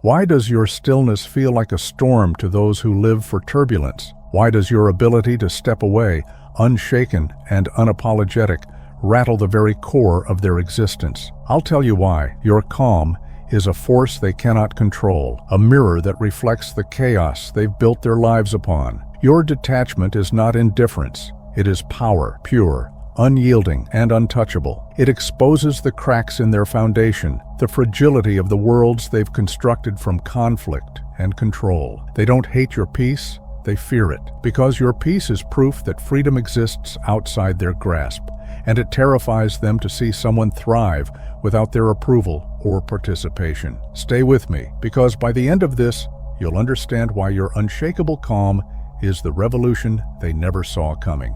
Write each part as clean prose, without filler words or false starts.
Why does your stillness feel like a storm to those who live for turbulence? Why does your ability to step away, unshaken and unapologetic, rattle the very core of their existence? I'll tell you why. Your calm is a force they cannot control, a mirror that reflects the chaos they've built their lives upon. Your detachment is not indifference. It is power, pure, unyielding, and untouchable. It exposes the cracks in their foundation, the fragility of the worlds they've constructed from conflict and control. They don't hate your peace, they fear it, because your peace is proof that freedom exists outside their grasp, and it terrifies them to see someone thrive without their approval or participation. Stay with me, because by the end of this, you'll understand why your unshakable calm is the revolution they never saw coming.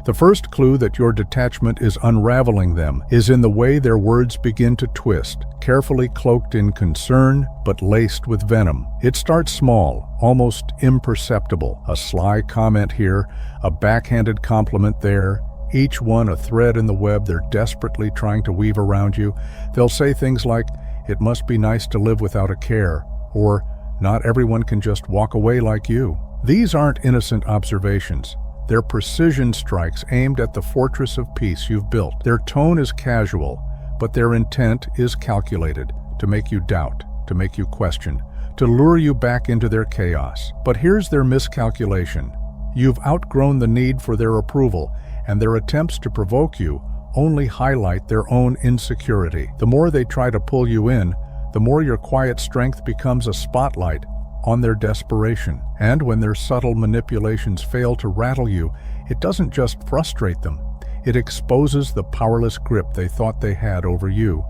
The first clue that your detachment is unraveling them is in the way their words begin to twist, carefully cloaked in concern but laced with venom. It starts small, almost imperceptible, a sly comment here, a backhanded compliment there, each one a thread in the web they're desperately trying to weave around you. They'll say things like, "It must be nice to live without a care," or "Not everyone can just walk away like you." These aren't innocent observations. They're precision strikes aimed at the fortress of peace you've built. Their tone is casual, but their intent is calculated, to make you doubt, to make you question, to lure you back into their chaos. But here's their miscalculation. You've outgrown the need for their approval, and their attempts to provoke you only highlight their own insecurity. The more they try to pull you in, the more your quiet strength becomes a spotlight on their desperation. And when their subtle manipulations fail to rattle you, it doesn't just frustrate them, it exposes the powerless grip they thought they had over you.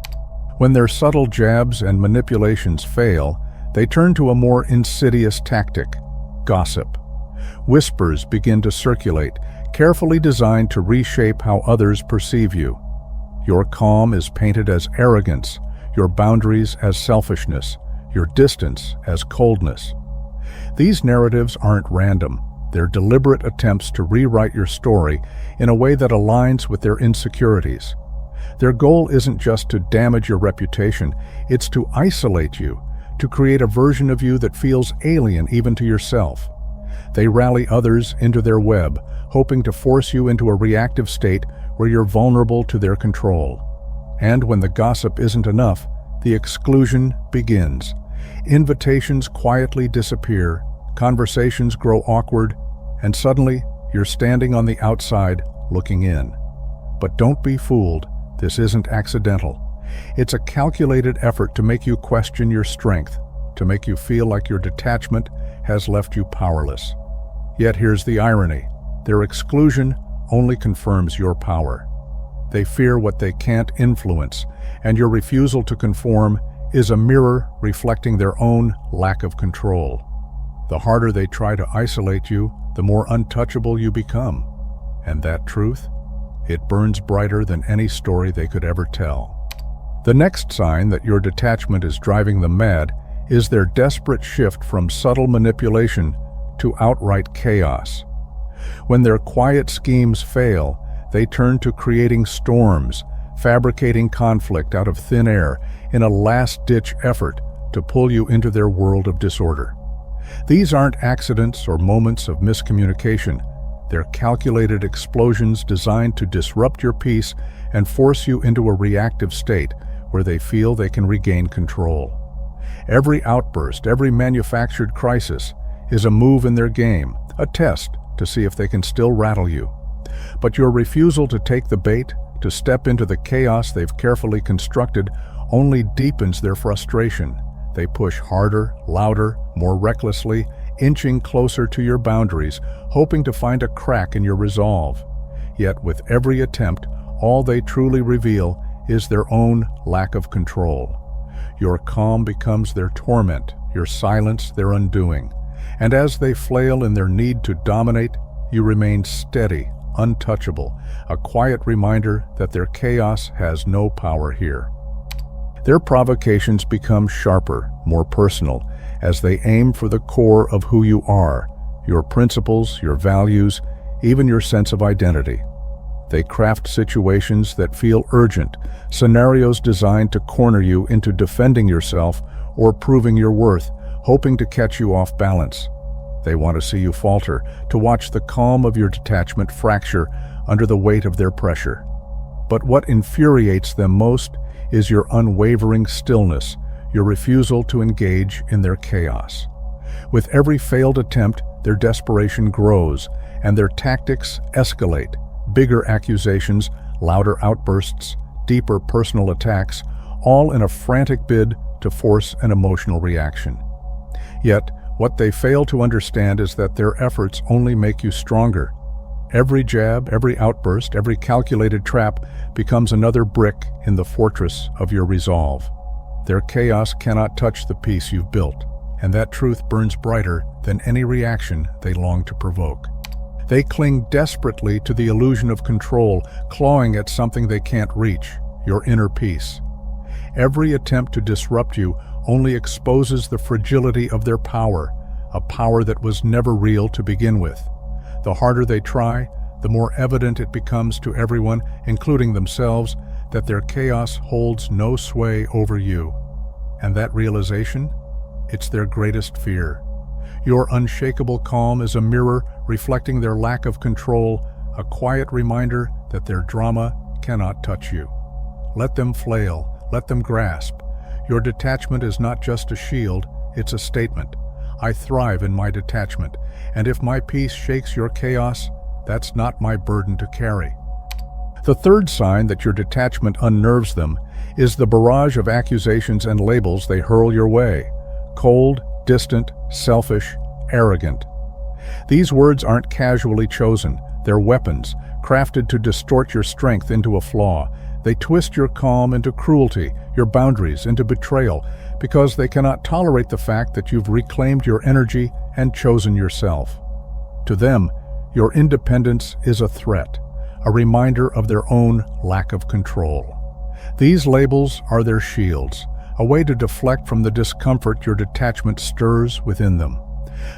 When their subtle jabs and manipulations fail, they turn to a more insidious tactic: gossip. Whispers begin to circulate, carefully designed to reshape how others perceive you. Your calm is painted as arrogance, your boundaries as selfishness, your distance as coldness. These narratives aren't random. They're deliberate attempts to rewrite your story in a way that aligns with their insecurities. Their goal isn't just to damage your reputation, it's to isolate you, to create a version of you that feels alien even to yourself. They rally others into their web, hoping to force you into a reactive state where you're vulnerable to their control. And when the gossip isn't enough, the exclusion begins. Invitations quietly disappear, conversations grow awkward, and suddenly you're standing on the outside looking in. But don't be fooled, this isn't accidental. It's a calculated effort to make you question your strength, to make you feel like your detachment has left you powerless. Yet here's the irony: their exclusion only confirms your power. They fear what they can't influence, and your refusal to conform is a mirror reflecting their own lack of control. The harder they try to isolate you, the more untouchable you become. And that truth? It burns brighter than any story they could ever tell. The next sign that your detachment is driving them mad is their desperate shift from subtle manipulation to outright chaos. When their quiet schemes fail, they turn to creating storms, fabricating conflict out of thin air in a last-ditch effort to pull you into their world of disorder. These aren't accidents or moments of miscommunication. They're calculated explosions designed to disrupt your peace and force you into a reactive state where they feel they can regain control. Every outburst, every manufactured crisis is a move in their game, a test to see if they can still rattle you. But your refusal to take the bait, to step into the chaos they've carefully constructed, only deepens their frustration. They push harder, louder, more recklessly, inching closer to your boundaries, hoping to find a crack in your resolve. Yet with every attempt, all they truly reveal is their own lack of control. Your calm becomes their torment, your silence their undoing. And as they flail in their need to dominate, you remain steady, untouchable, a quiet reminder that their chaos has no power here. Their provocations become sharper, more personal, as they aim for the core of who you are, your principles, your values, even your sense of identity. They craft situations that feel urgent, scenarios designed to corner you into defending yourself or proving your worth, hoping to catch you off balance. They want to see you falter, to watch the calm of your detachment fracture under the weight of their pressure. But what infuriates them most is your unwavering stillness, your refusal to engage in their chaos. With every failed attempt, their desperation grows, and their tactics escalate. Bigger accusations, louder outbursts, deeper personal attacks, all in a frantic bid to force an emotional reaction. Yet, what they fail to understand is that their efforts only make you stronger. Every jab, every outburst, every calculated trap becomes another brick in the fortress of your resolve. Their chaos cannot touch the peace you've built, and that truth burns brighter than any reaction they long to provoke. They cling desperately to the illusion of control, clawing at something they can't reach, your inner peace. Every attempt to disrupt you only exposes the fragility of their power, a power that was never real to begin with. The harder they try, the more evident it becomes to everyone, including themselves, that their chaos holds no sway over you. And that realization? It's their greatest fear. Your unshakable calm is a mirror reflecting their lack of control, a quiet reminder that their drama cannot touch you. Let them flail, let them grasp. Your detachment is not just a shield, it's a statement. I thrive in my detachment, and if my peace shakes your chaos, that's not my burden to carry. The third sign that your detachment unnerves them is the barrage of accusations and labels they hurl your way. Cold, distant, selfish, arrogant. These words aren't casually chosen. They're weapons, crafted to distort your strength into a flaw. They twist your calm into cruelty, your boundaries into betrayal, because they cannot tolerate the fact that you've reclaimed your energy and chosen yourself. To them, your independence is a threat, a reminder of their own lack of control. These labels are their shields, a way to deflect from the discomfort your detachment stirs within them.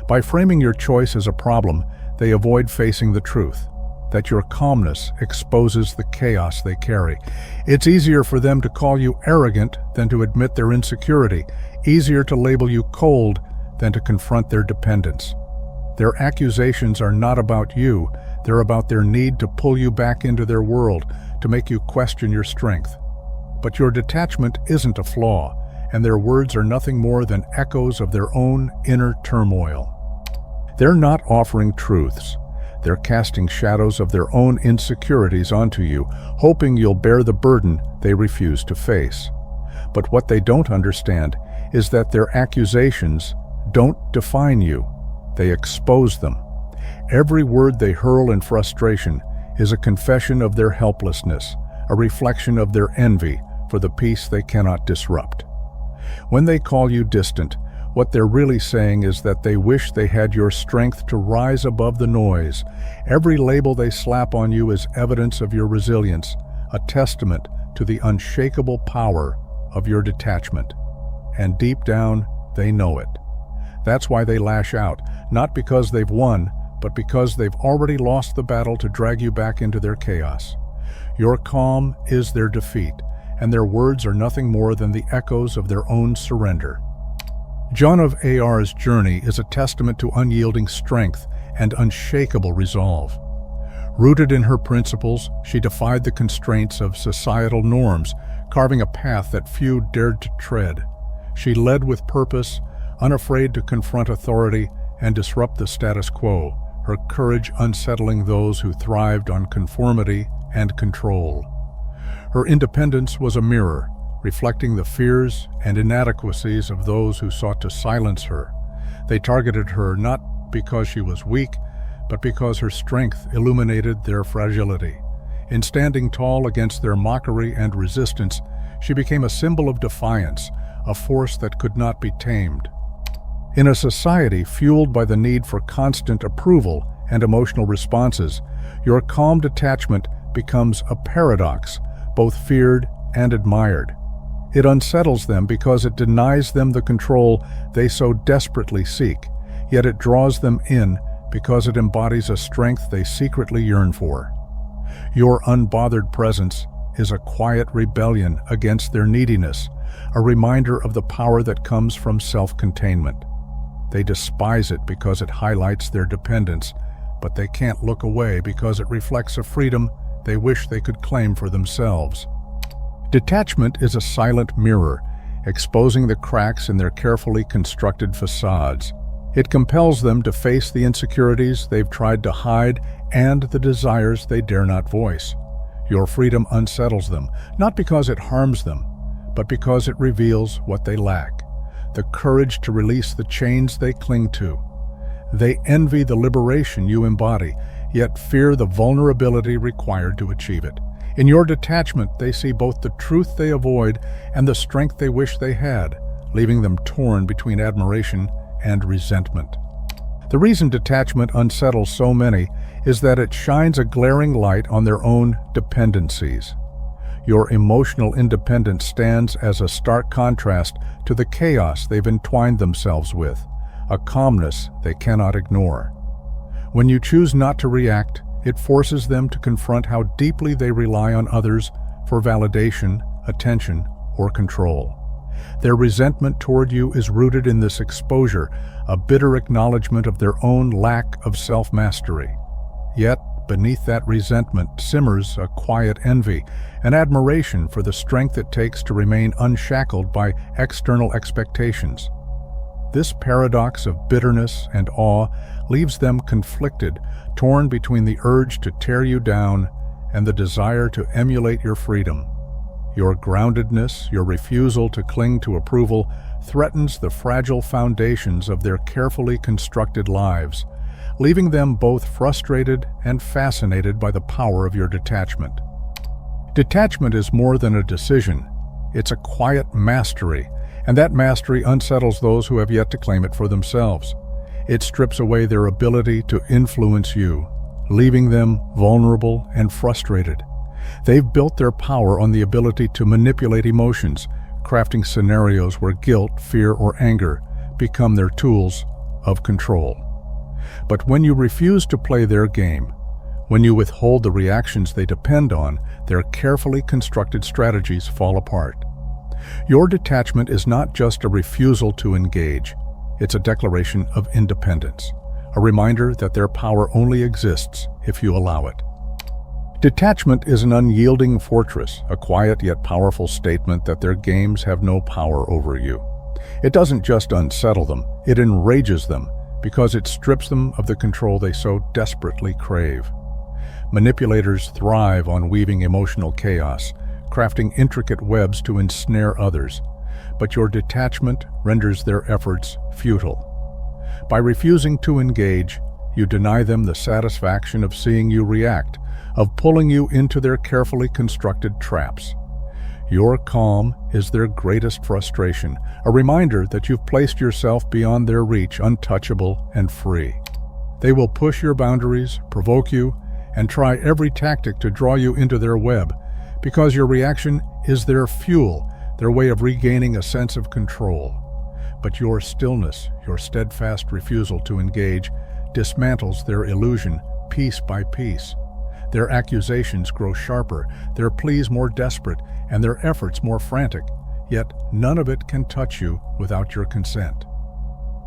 By framing your choice as a problem, they avoid facing the truth, that your calmness exposes the chaos they carry. It's easier for them to call you arrogant than to admit their insecurity, easier to label you cold than to confront their dependence. Their accusations are not about you, they're about their need to pull you back into their world, to make you question your strength. But your detachment isn't a flaw, and their words are nothing more than echoes of their own inner turmoil. They're not offering truths. They're casting shadows of their own insecurities onto you, hoping you'll bear the burden they refuse to face. But what they don't understand is that their accusations don't define you. They expose them. Every word they hurl in frustration is a confession of their helplessness, a reflection of their envy for the peace they cannot disrupt. When they call you distant, what they're really saying is that they wish they had your strength to rise above the noise. Every label they slap on you is evidence of your resilience, a testament to the unshakable power of your detachment. And deep down, they know it. That's why they lash out, not because they've won, but because they've already lost the battle to drag you back into their chaos. Your calm is their defeat, and their words are nothing more than the echoes of their own surrender. Joan of Arc's journey is a testament to unyielding strength and unshakable resolve. Rooted in her principles, she defied the constraints of societal norms, carving a path that few dared to tread. She led with purpose, unafraid to confront authority and disrupt the status quo, her courage unsettling those who thrived on conformity and control. Her independence was a mirror, reflecting the fears and inadequacies of those who sought to silence her. They targeted her not because she was weak, but because her strength illuminated their fragility. In standing tall against their mockery and resistance, she became a symbol of defiance, a force that could not be tamed. In a society fueled by the need for constant approval and emotional responses, your calm detachment becomes a paradox, both feared and admired. It unsettles them because it denies them the control they so desperately seek, yet it draws them in because it embodies a strength they secretly yearn for. Your unbothered presence is a quiet rebellion against their neediness, a reminder of the power that comes from self-containment. They despise it because it highlights their dependence, but they can't look away because it reflects a freedom they wish they could claim for themselves. Detachment is a silent mirror, exposing the cracks in their carefully constructed facades. It compels them to face the insecurities they've tried to hide and the desires they dare not voice. Your freedom unsettles them, not because it harms them, but because it reveals what they lack: the courage to release the chains they cling to. They envy the liberation you embody, yet fear the vulnerability required to achieve it. In your detachment, they see both the truth they avoid and the strength they wish they had, leaving them torn between admiration and resentment. The reason detachment unsettles so many is that it shines a glaring light on their own dependencies. Your emotional independence stands as a stark contrast to the chaos they've entwined themselves with, a calmness they cannot ignore. When you choose not to react, it forces them to confront how deeply they rely on others for validation, attention, or control. Their resentment toward you is rooted in this exposure, a bitter acknowledgement of their own lack of self-mastery. Yet, beneath that resentment simmers a quiet envy, an admiration for the strength it takes to remain unshackled by external expectations. This paradox of bitterness and awe leaves them conflicted, torn between the urge to tear you down and the desire to emulate your freedom. Your groundedness, your refusal to cling to approval, threatens the fragile foundations of their carefully constructed lives, leaving them both frustrated and fascinated by the power of your detachment. Detachment is more than a decision. It's a quiet mastery, and that mastery unsettles those who have yet to claim it for themselves. It strips away their ability to influence you, leaving them vulnerable and frustrated. They've built their power on the ability to manipulate emotions, crafting scenarios where guilt, fear, or anger become their tools of control. But when you refuse to play their game, when you withhold the reactions they depend on, their carefully constructed strategies fall apart. Your detachment is not just a refusal to engage. It's a declaration of independence, a reminder that their power only exists if you allow it. Detachment is an unyielding fortress, a quiet yet powerful statement that their games have no power over you. It doesn't just unsettle them, it enrages them, because it strips them of the control they so desperately crave. Manipulators thrive on weaving emotional chaos, crafting intricate webs to ensnare others, but your detachment renders their efforts futile. By refusing to engage, you deny them the satisfaction of seeing you react, of pulling you into their carefully constructed traps. Your calm is their greatest frustration, a reminder that you've placed yourself beyond their reach, untouchable and free. They will push your boundaries, provoke you, and try every tactic to draw you into their web, because your reaction is their fuel, their way of regaining a sense of control. But your stillness, your steadfast refusal to engage, dismantles their illusion piece by piece. Their accusations grow sharper, their pleas more desperate, and their efforts more frantic, yet none of it can touch you without your consent.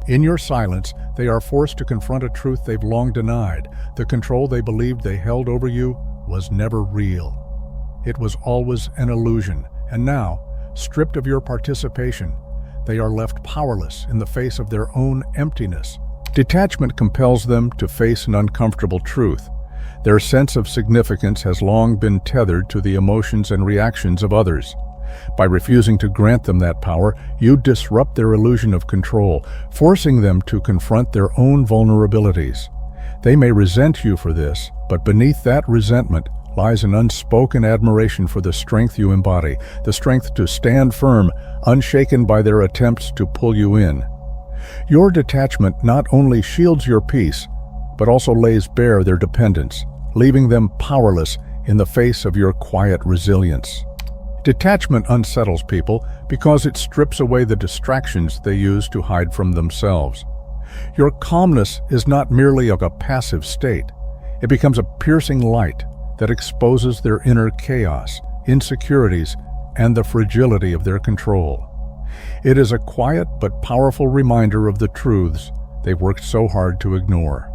In your silence, they are forced to confront a truth they've long denied. The control they believed they held over you was never real. It was always an illusion, and now, stripped of your participation, they are left powerless in the face of their own emptiness. Detachment compels them to face an uncomfortable truth. Their sense of significance has long been tethered to the emotions and reactions of others. By refusing to grant them that power, you disrupt their illusion of control, forcing them to confront their own vulnerabilities. They may resent you for this, but beneath that resentment lies an unspoken admiration for the strength you embody, the strength to stand firm, unshaken by their attempts to pull you in. Your detachment not only shields your peace, but also lays bare their dependence, leaving them powerless in the face of your quiet resilience. Detachment unsettles people because it strips away the distractions they use to hide from themselves. Your calmness is not merely of a passive state. It becomes a piercing light that exposes their inner chaos, insecurities, and the fragility of their control. It is a quiet but powerful reminder of the truths they've worked so hard to ignore.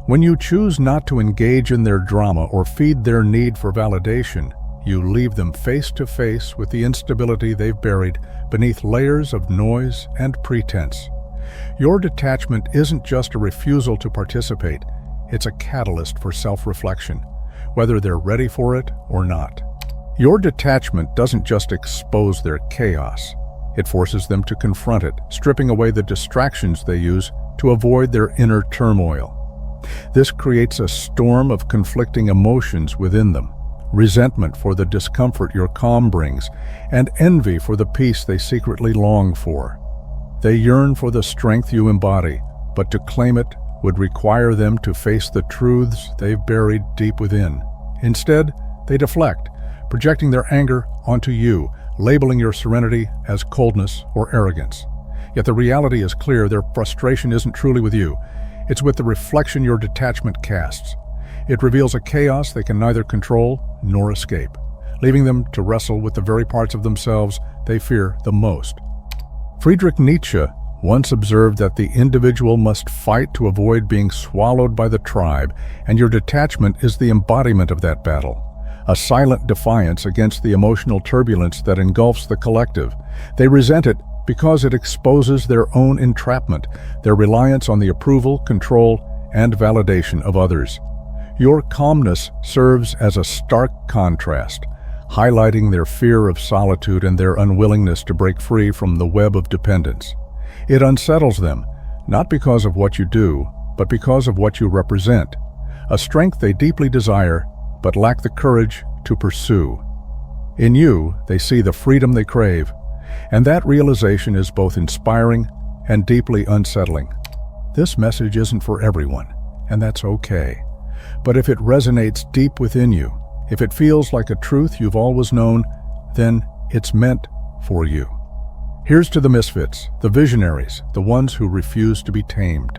When you choose not to engage in their drama or feed their need for validation, you leave them face to face with the instability they've buried beneath layers of noise and pretense. Your detachment isn't just a refusal to participate, it's a catalyst for self-reflection, whether they're ready for it or not. Your detachment doesn't just expose their chaos, it forces them to confront it, stripping away the distractions they use to avoid their inner turmoil. This creates a storm of conflicting emotions within them: resentment for the discomfort your calm brings, and envy for the peace they secretly long for. They yearn for the strength you embody, but to claim it would require them to face the truths they've buried deep within. Instead, they deflect, projecting their anger onto you, labeling your serenity as coldness or arrogance. Yet the reality is clear: their frustration isn't truly with you. It's with the reflection your detachment casts. It reveals a chaos they can neither control nor escape, leaving them to wrestle with the very parts of themselves they fear the most. Friedrich Nietzsche once observed that the individual must fight to avoid being swallowed by the tribe, and your detachment is the embodiment of that battle, a silent defiance against the emotional turbulence that engulfs the collective. They resent it because it exposes their own entrapment, their reliance on the approval, control, and validation of others. Your calmness serves as a stark contrast, highlighting their fear of solitude and their unwillingness to break free from the web of dependence. It unsettles them, not because of what you do, but because of what you represent, a strength they deeply desire but lack the courage to pursue. In you, they see the freedom they crave, and that realization is both inspiring and deeply unsettling. This message isn't for everyone, and that's okay. But if it resonates deep within you, if it feels like a truth you've always known, then it's meant for you. Here's to the misfits, the visionaries, the ones who refuse to be tamed,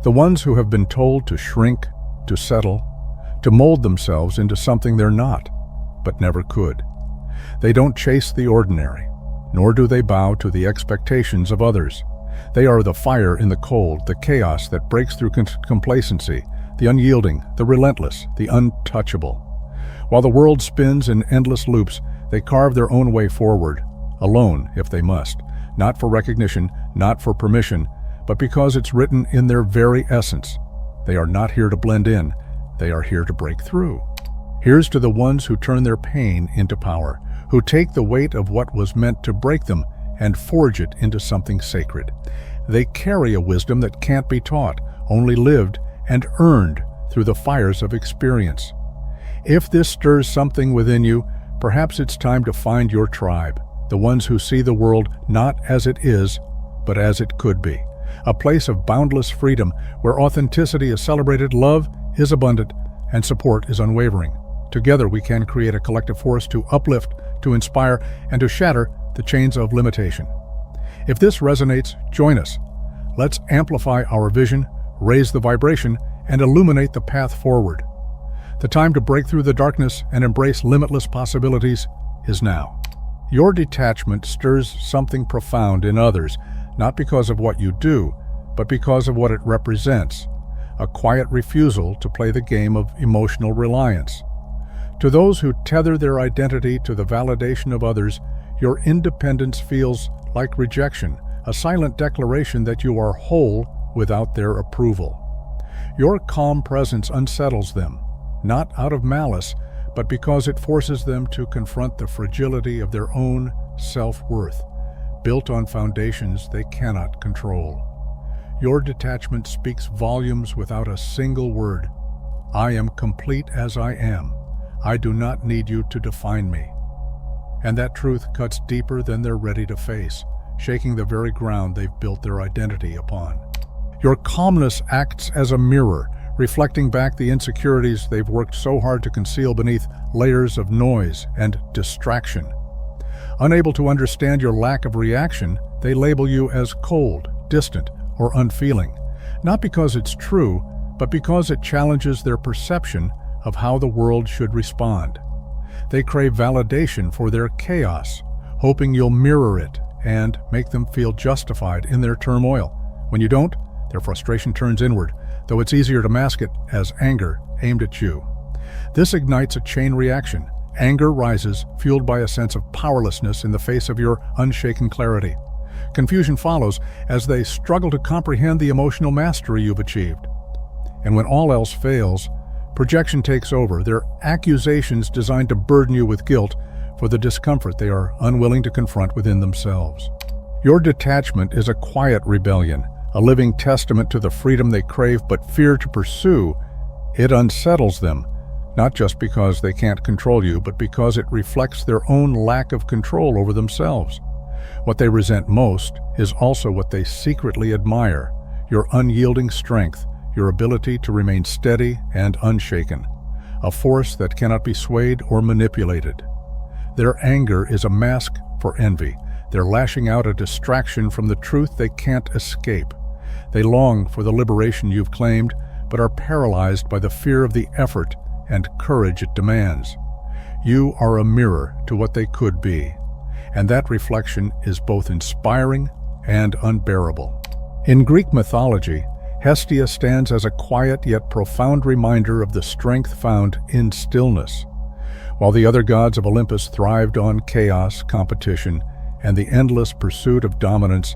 the ones who have been told to shrink, to settle, to mold themselves into something they're not, but never could. They don't chase the ordinary, nor do they bow to the expectations of others. They are the fire in the cold, the chaos that breaks through complacency, the unyielding, the relentless, the untouchable. While the world spins in endless loops, they carve their own way forward, alone if they must, not for recognition, not for permission, but because it's written in their very essence. They are not here to blend in, they are here to break through. Here's to the ones who turn their pain into power, who take the weight of what was meant to break them and forge it into something sacred. They carry a wisdom that can't be taught, only lived and earned through the fires of experience. If this stirs something within you, perhaps it's time to find your tribe, the ones who see the world not as it is, but as it could be. A place of boundless freedom where authenticity is celebrated, love is abundant, and support is unwavering. Together we can create a collective force to uplift, to inspire, and to shatter the chains of limitation. If this resonates, join us. Let's amplify our vision, raise the vibration, and illuminate the path forward. The time to break through the darkness and embrace limitless possibilities is now. Your detachment stirs something profound in others, not because of what you do, but because of what it represents, a quiet refusal to play the game of emotional reliance. To those who tether their identity to the validation of others, your independence feels like rejection, a silent declaration that you are whole without their approval. Your calm presence unsettles them, not out of malice, but because it forces them to confront the fragility of their own self-worth, built on foundations they cannot control. Your detachment speaks volumes without a single word. I am complete as I am. I do not need you to define me. And that truth cuts deeper than they're ready to face, shaking the very ground they've built their identity upon. Your calmness acts as a mirror, reflecting back the insecurities they've worked so hard to conceal beneath layers of noise and distraction. Unable to understand your lack of reaction, they label you as cold, distant, or unfeeling, not because it's true, but because it challenges their perception of how the world should respond. They crave validation for their chaos, hoping you'll mirror it and make them feel justified in their turmoil. When you don't, their frustration turns inward, though it's easier to mask it as anger aimed at you. This ignites a chain reaction. Anger rises, fueled by a sense of powerlessness in the face of your unshaken clarity. Confusion follows as they struggle to comprehend the emotional mastery you've achieved. And when all else fails, projection takes over, their accusations designed to burden you with guilt for the discomfort they are unwilling to confront within themselves. Your detachment is a quiet rebellion, a living testament to the freedom they crave but fear to pursue. It unsettles them, not just because they can't control you, but because it reflects their own lack of control over themselves. What they resent most is also what they secretly admire: your unyielding strength, your ability to remain steady and unshaken, a force that cannot be swayed or manipulated. Their anger is a mask for envy. They're lashing out a distraction from the truth they can't escape. They long for the liberation you've claimed, but are paralyzed by the fear of the effort and courage it demands. You are a mirror to what they could be, and that reflection is both inspiring and unbearable. In Greek mythology, Hestia stands as a quiet yet profound reminder of the strength found in stillness. While the other gods of Olympus thrived on chaos, competition, and the endless pursuit of dominance,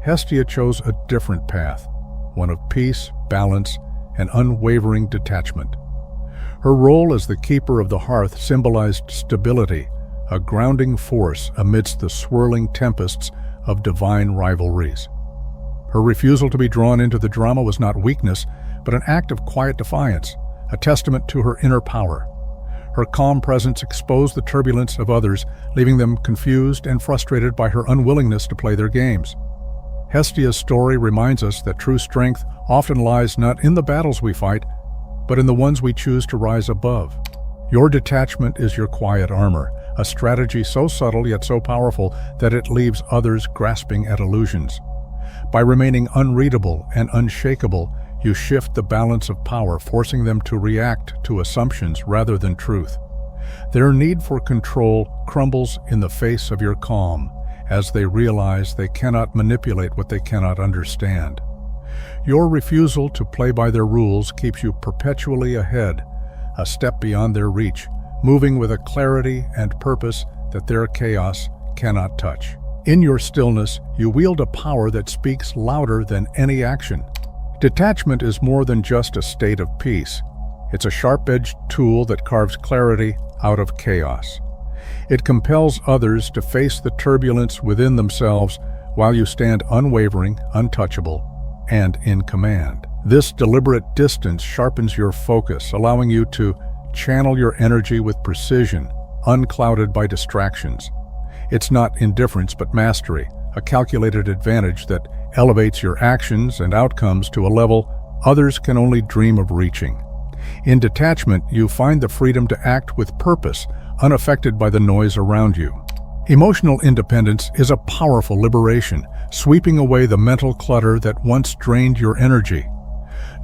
Hestia chose a different path, one of peace, balance, and unwavering detachment. Her role as the keeper of the hearth symbolized stability, a grounding force amidst the swirling tempests of divine rivalries. Her refusal to be drawn into the drama was not weakness, but an act of quiet defiance, a testament to her inner power. Her calm presence exposed the turbulence of others, leaving them confused and frustrated by her unwillingness to play their games. Hestia's story reminds us that true strength often lies not in the battles we fight, but in the ones we choose to rise above. Your detachment is your quiet armor, a strategy so subtle yet so powerful that it leaves others grasping at illusions. By remaining unreadable and unshakable, you shift the balance of power, forcing them to react to assumptions rather than truth. Their need for control crumbles in the face of your calm, as they realize they cannot manipulate what they cannot understand. Your refusal to play by their rules keeps you perpetually ahead, a step beyond their reach, moving with a clarity and purpose that their chaos cannot touch. In your stillness, you wield a power that speaks louder than any action. Detachment is more than just a state of peace. It's a sharp-edged tool that carves clarity out of chaos. It compels others to face the turbulence within themselves while you stand unwavering, untouchable, and in command. This deliberate distance sharpens your focus, allowing you to channel your energy with precision, unclouded by distractions. It's not indifference but mastery, a calculated advantage that elevates your actions and outcomes to a level others can only dream of reaching. In detachment, you find the freedom to act with purpose, unaffected by the noise around you. Emotional independence is a powerful liberation, sweeping away the mental clutter that once drained your energy.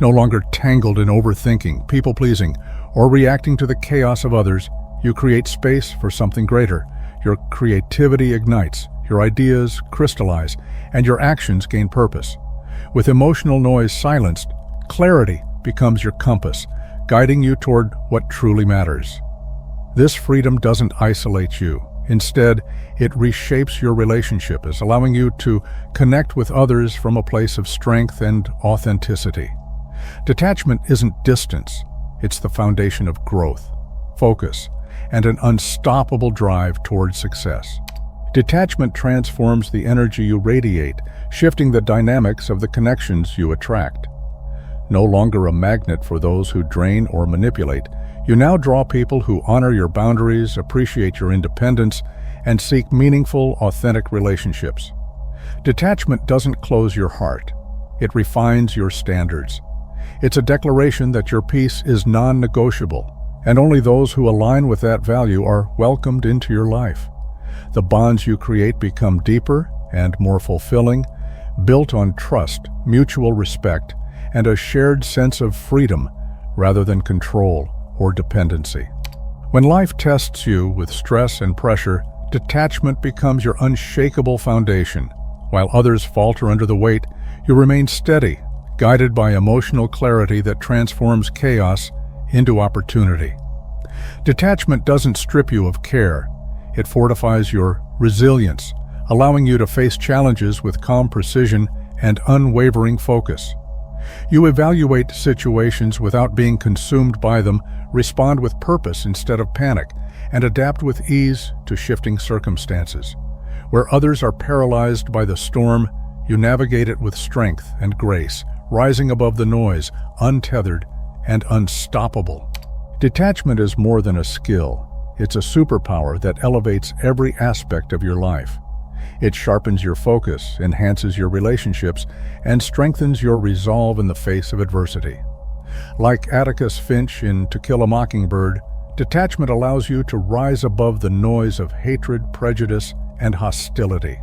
No longer tangled in overthinking, people-pleasing, or reacting to the chaos of others, you create space for something greater. Your creativity ignites, your ideas crystallize, and your actions gain purpose. With emotional noise silenced, clarity becomes your compass, guiding you toward what truly matters. This freedom doesn't isolate you. Instead, it reshapes your relationships, allowing you to connect with others from a place of strength and authenticity. Detachment isn't distance, it's the foundation of growth, focus, and an unstoppable drive toward success. Detachment transforms the energy you radiate, shifting the dynamics of the connections you attract. No longer a magnet for those who drain or manipulate, you now draw people who honor your boundaries, appreciate your independence, and seek meaningful, authentic relationships. Detachment doesn't close your heart. It refines your standards. It's a declaration that your peace is non-negotiable, and only those who align with that value are welcomed into your life. The bonds you create become deeper and more fulfilling, built on trust, mutual respect, and a shared sense of freedom rather than control or dependency. When life tests you with stress and pressure, detachment becomes your unshakable foundation. While others falter under the weight, you remain steady, guided by emotional clarity that transforms chaos into opportunity. Detachment doesn't strip you of care. It fortifies your resilience, allowing you to face challenges with calm precision and unwavering focus. You evaluate situations without being consumed by them, respond with purpose instead of panic, and adapt with ease to shifting circumstances. Where others are paralyzed by the storm, you navigate it with strength and grace, rising above the noise, untethered and unstoppable. Detachment is more than a skill. It's a superpower that elevates every aspect of your life. It sharpens your focus, enhances your relationships, and strengthens your resolve in the face of adversity. Like Atticus Finch in To Kill a Mockingbird, detachment allows you to rise above the noise of hatred, prejudice, and hostility.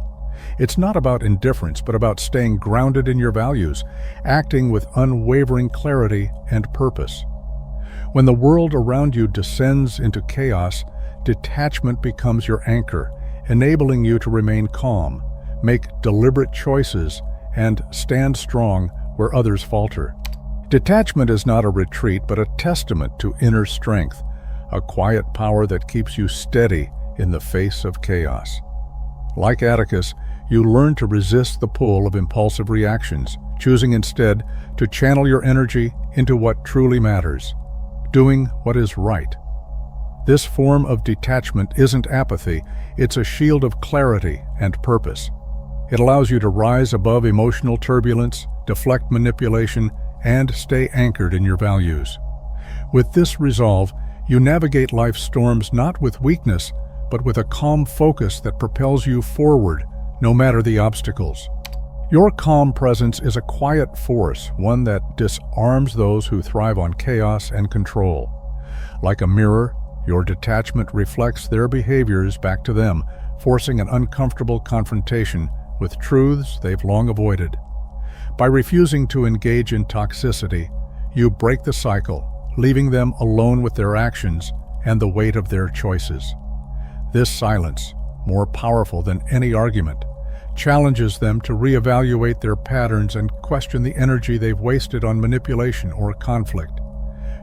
It's not about indifference, but about staying grounded in your values, acting with unwavering clarity and purpose. When the world around you descends into chaos, detachment becomes your anchor, enabling you to remain calm, make deliberate choices, and stand strong where others falter. Detachment is not a retreat, but a testament to inner strength, a quiet power that keeps you steady in the face of chaos. Like Atticus, you learn to resist the pull of impulsive reactions, choosing instead to channel your energy into what truly matters, doing what is right. This form of detachment isn't apathy, it's a shield of clarity and purpose. It allows you to rise above emotional turbulence, deflect manipulation, and stay anchored in your values. With this resolve, you navigate life's storms not with weakness, but with a calm focus that propels you forward, no matter the obstacles. Your calm presence is a quiet force, one that disarms those who thrive on chaos and control. Like a mirror, your detachment reflects their behaviors back to them, forcing an uncomfortable confrontation with truths they've long avoided. By refusing to engage in toxicity, you break the cycle, leaving them alone with their actions and the weight of their choices. This silence, more powerful than any argument, challenges them to reevaluate their patterns and question the energy they've wasted on manipulation or conflict.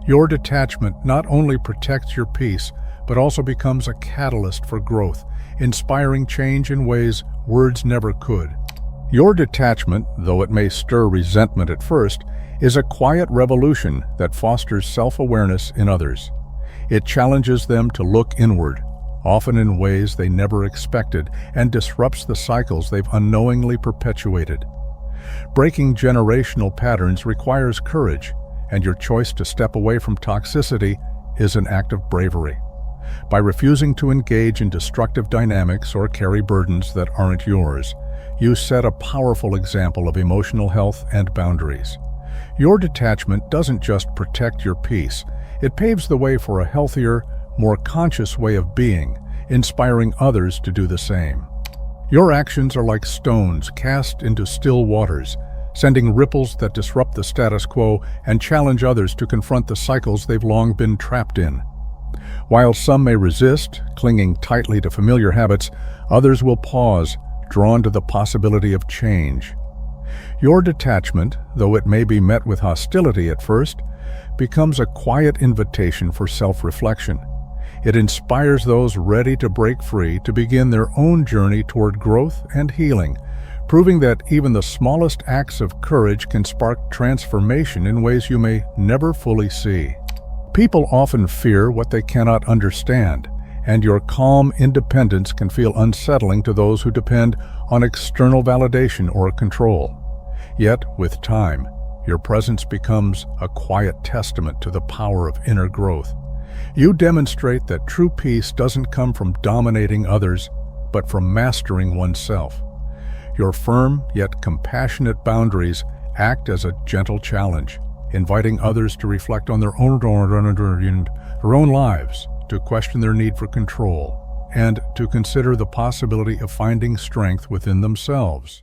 Your detachment not only protects your peace, but also becomes a catalyst for growth, inspiring change in ways words never could. Your detachment, though it may stir resentment at first, is a quiet revolution that fosters self-awareness in others. It challenges them to look inward, often in ways they never expected, and disrupts the cycles they've unknowingly perpetuated. Breaking generational patterns requires courage, and your choice to step away from toxicity is an act of bravery. By refusing to engage in destructive dynamics or carry burdens that aren't yours, you set a powerful example of emotional health and boundaries. Your detachment doesn't just protect your peace, it paves the way for a healthier, more conscious way of being, inspiring others to do the same. Your actions are like stones cast into still waters, sending ripples that disrupt the status quo and challenge others to confront the cycles they've long been trapped in. While some may resist, clinging tightly to familiar habits, others will pause, drawn to the possibility of change. Your detachment, though it may be met with hostility at first, becomes a quiet invitation for self-reflection. It inspires those ready to break free to begin their own journey toward growth and healing, proving that even the smallest acts of courage can spark transformation in ways you may never fully see. People often fear what they cannot understand, and your calm independence can feel unsettling to those who depend on external validation or control. Yet, with time, your presence becomes a quiet testament to the power of inner growth. You demonstrate that true peace doesn't come from dominating others, but from mastering oneself. Your firm yet compassionate boundaries act as a gentle challenge, inviting others to reflect on their own lives, to question their need for control, and to consider the possibility of finding strength within themselves.